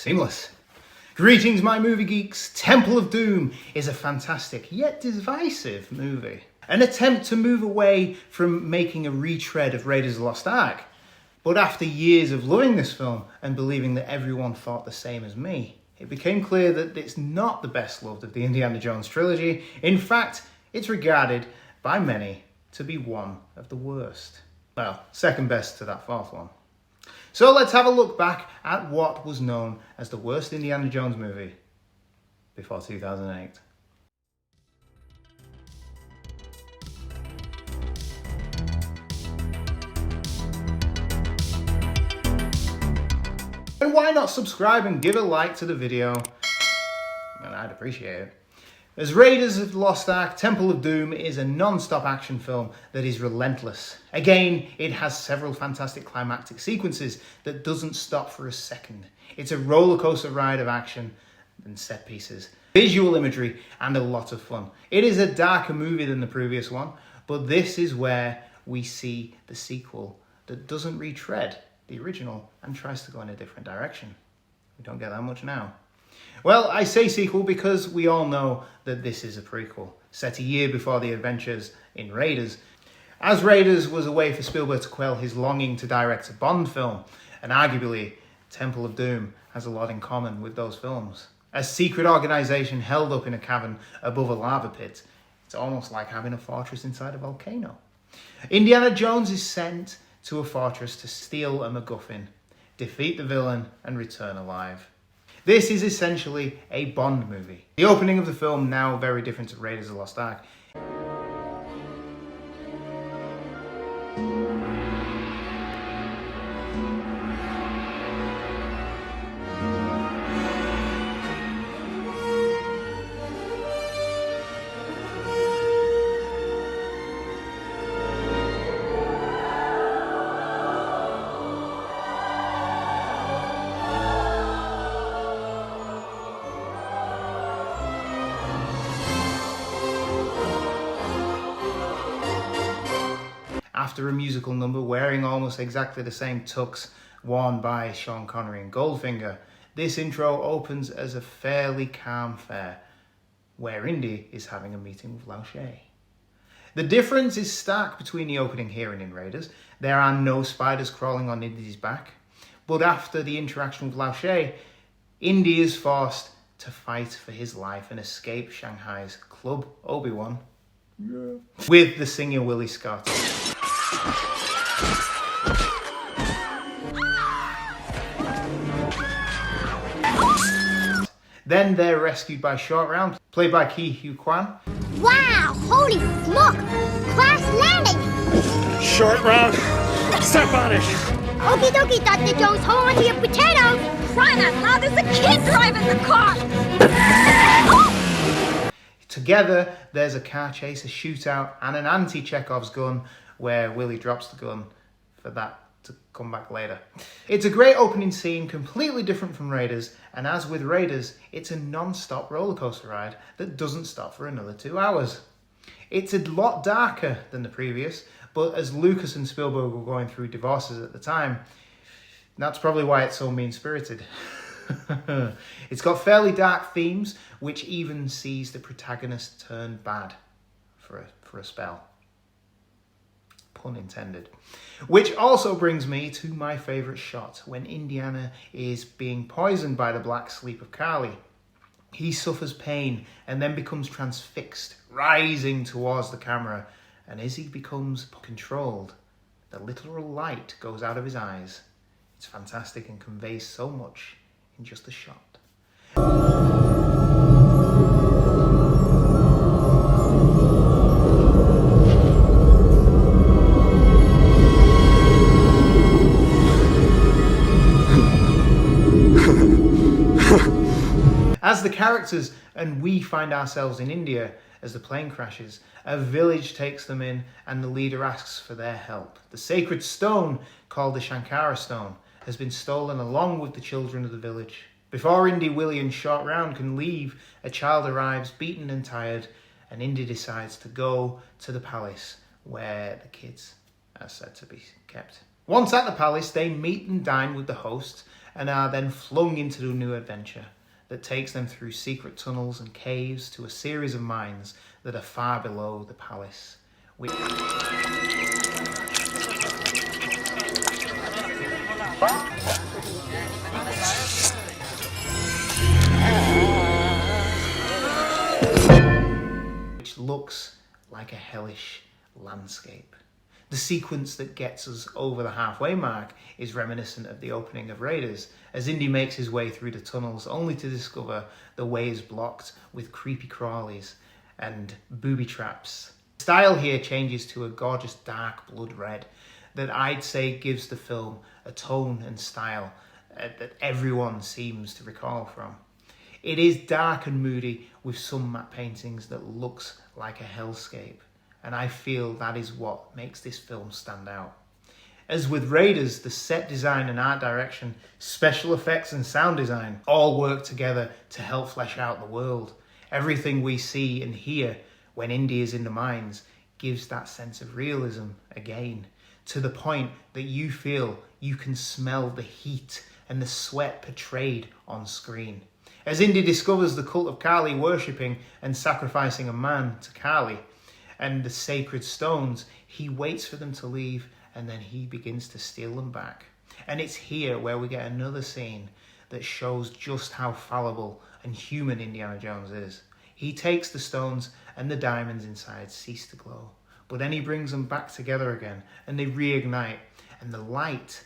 Seamless. Greetings, my movie geeks. Temple of Doom is a fantastic yet divisive movie. An attempt to move away from making a retread of Raiders of the Lost Ark. But after years of loving this film and believing that everyone thought the same as me, it became clear that it's not the best loved of the Indiana Jones Trilogy. In fact, it's regarded by many to be one of the worst. Well, second best to that fourth one. So let's have a look back at what was known as the worst Indiana Jones movie before 2008. And why not subscribe and give a like to the video? And I'd appreciate it. As Raiders of the Lost Ark, Temple of Doom is a non-stop action film that is relentless. Again, it has several fantastic climactic sequences that doesn't stop for a second. It's a roller coaster ride of action and set pieces, visual imagery, and a lot of fun. It is a darker movie than the previous one, but this is where we see the sequel that doesn't retread the original and tries to go in a different direction. We don't get that much now. Well, I say sequel because we all know that this is a prequel, set a year before the adventures in Raiders. As Raiders was a way for Spielberg to quell his longing to direct a Bond film, and arguably Temple of Doom has a lot in common with those films. A secret organisation held up in a cavern above a lava pit. It's almost like having a fortress inside a volcano. Indiana Jones is sent to a fortress to steal a MacGuffin, defeat the villain, and return alive. This is essentially a Bond movie. The opening of the film, now very different to Raiders of the Lost Ark. After a musical number wearing almost exactly the same tux worn by Sean Connery and Goldfinger, this intro opens as a fairly calm fare, where Indy is having a meeting with Lachey. The difference is stark between the opening here and in Raiders. There are no spiders crawling on Indy's back, but after the interaction with Lachey, Indy is forced to fight for his life and escape Shanghai's Club Obi-Wan with the singer Willie Scott. Then they're rescued by Short Round, played by Ke Huy Quan. Wow, holy smoke! Crash landing! Short Round, step on it! Okie dokie, Dr. Jones, hold on to your potatoes! Crying out loud, there's a kid driving the car! Together, there's a car chase, a shootout, and an anti-Chekhov's gun, where Willie drops the gun for that to come back later. It's a great opening scene, completely different from Raiders, and as with Raiders, it's a non-stop roller coaster ride that doesn't stop for another 2 hours. It's a lot darker than the previous, but as Lucas and Spielberg were going through divorces at the time, that's probably why it's so mean-spirited. It's got fairly dark themes, which even sees the protagonist turn bad for a spell. Pun intended. Which also brings me to my favourite shot, when Indiana is being poisoned by the black sleep of Kali. He suffers pain and then becomes transfixed, rising towards the camera, and as he becomes controlled, the literal light goes out of his eyes. It's fantastic and conveys so much in just a shot. As the characters and we find ourselves in India as the plane crashes, a village takes them in and the leader asks for their help. The sacred stone, called the Shankara stone, has been stolen along with the children of the village. Before Indy, Willie and Short Round can leave, a child arrives beaten and tired, and Indy decides to go to the palace where the kids are said to be kept. Once at the palace, they meet and dine with the host, and are then flung into a new adventure that takes them through secret tunnels and caves to a series of mines that are far below the palace. Which looks like a hellish landscape. The sequence that gets us over the halfway mark is reminiscent of the opening of Raiders, as Indy makes his way through the tunnels only to discover the way is blocked with creepy crawlies and booby traps. The style here changes to a gorgeous dark blood red that I'd say gives the film a tone and style that everyone seems to recall from. It is dark and moody with some matte paintings that looks like a hellscape, and I feel that is what makes this film stand out. As with Raiders, the set design and art direction, special effects and sound design all work together to help flesh out the world. Everything we see and hear when Indy is in the mines gives that sense of realism again, to the point that you feel you can smell the heat and the sweat portrayed on screen. As Indy discovers the cult of Kali worshipping and sacrificing a man to Kali and the sacred stones, he waits for them to leave and then he begins to steal them back. And it's here where we get another scene that shows just how fallible and human Indiana Jones is. He takes the stones and the diamonds inside cease to glow, but then he brings them back together again and they reignite, and the light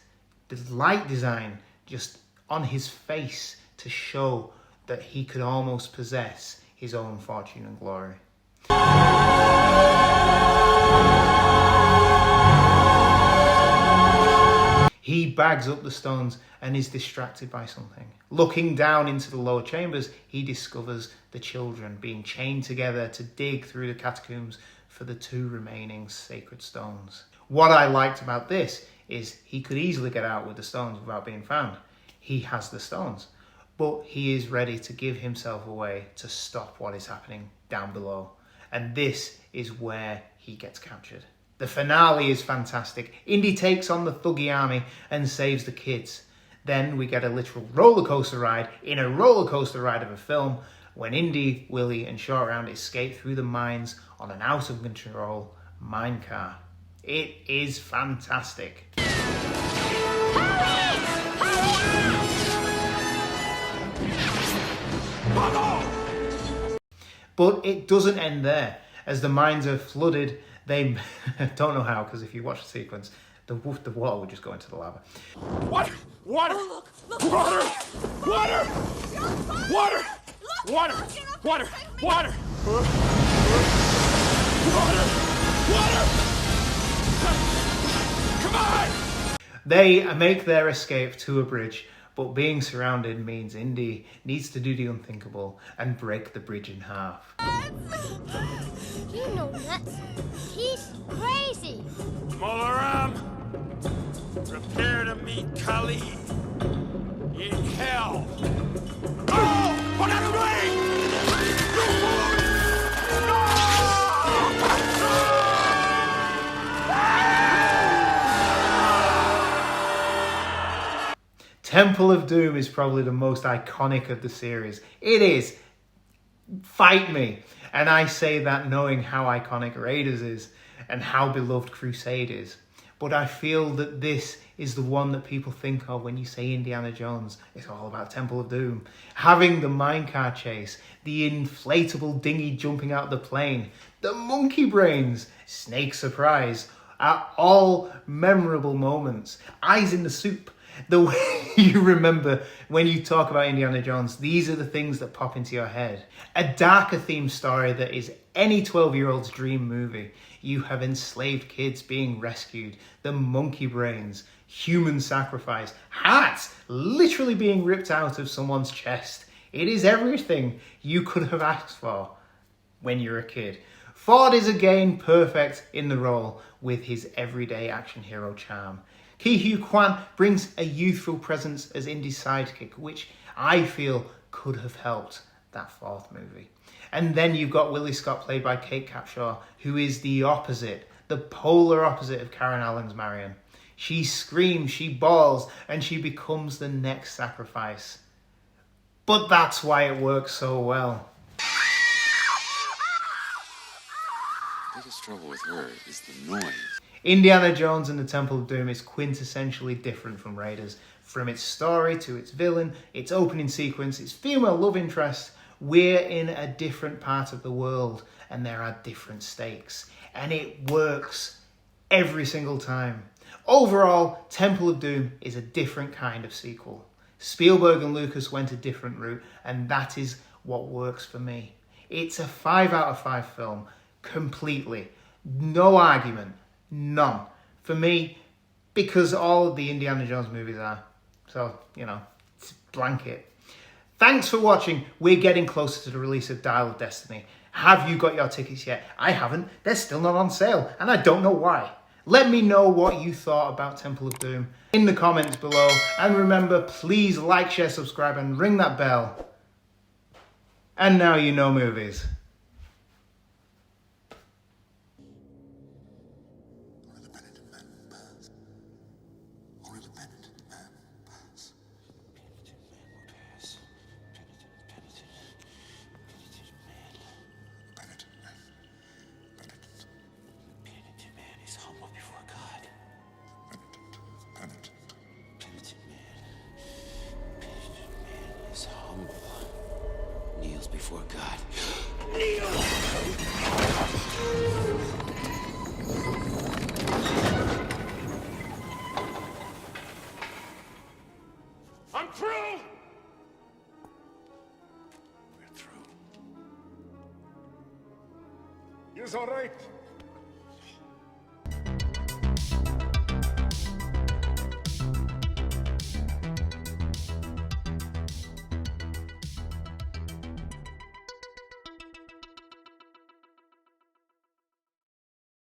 design just on his face to show that he could almost possess his own fortune and glory. He bags up the stones and is distracted by something. Looking down into the lower chambers, he discovers the children being chained together to dig through the catacombs for the 2 remaining sacred stones. What I liked about this is he could easily get out with the stones without being found. He has the stones, but he is ready to give himself away to stop what is happening down below. And this is where he gets captured. The finale is fantastic. Indy takes on the Thuggy army and saves the kids. Then we get a literal roller coaster ride in a roller coaster ride of a film when Indy, Willie and Short Round escape through the mines on an out of control minecart. It is fantastic. But it doesn't end there. As the mines are flooded, they don't know how, because if you watch the sequence, the water would just go into the lava. What? Water! Oh, look, Water! Water! Water! Water! Water! Water! Water! Come on! They make their escape to a bridge, but being surrounded means Indy needs to do the unthinkable and break the bridge in half. You know nuts. He's crazy. Molaram, prepare to meet Kali in hell. Oh! Put out the way! Temple of Doom is probably the most iconic of the series. It is. Fight me. And I say that knowing how iconic Raiders is and how beloved Crusade is. But I feel that this is the one that people think of when you say Indiana Jones. It's all about Temple of Doom. Having the minecart chase, the inflatable dinghy jumping out the plane, the monkey brains, Snake surprise, are all memorable moments. Eyes in the soup. The way you remember when you talk about Indiana Jones, these are the things that pop into your head. A darker themed story that is any 12-year-old's dream movie. You have enslaved kids being rescued, the monkey brains, human sacrifice, hearts literally being ripped out of someone's chest. It is everything you could have asked for when you're a kid. Ford is again perfect in the role with his everyday action hero charm. Ke Huy Quan brings a youthful presence as Indy's sidekick, which I feel could have helped that 4th movie. And then you've got Willie Scott, played by Kate Capshaw, who is the opposite, the polar opposite of Karen Allen's Marion. She screams, she bawls, and she becomes the next sacrifice. But that's why it works so well. The biggest trouble with her is the noise. Indiana Jones and the Temple of Doom is quintessentially different from Raiders. From its story to its villain, its opening sequence, its female love interest, we're in a different part of the world and there are different stakes. And it works every single time. Overall, Temple of Doom is a different kind of sequel. Spielberg and Lucas went a different route, and that is what works for me. It's a 5 out of 5 film, completely. No argument, none. For me, because all of the Indiana Jones movies are. So, it's blanket. Thanks for watching. We're getting closer to the release of Dial of Destiny. Have you got your tickets yet? I haven't. They're still not on sale, and I don't know why. Let me know what you thought about Temple of Doom in the comments below. And remember, please like, share, subscribe, and ring that bell. And now you know movies. Only the penitent man will pass. Only the penitent man will pass. Penitent man will pass. Penitent man. Penitent man. Penitent man is humble before God. Penitent man. Penitent man is humble. Kneels before God. I'm through! We're through. You's all right.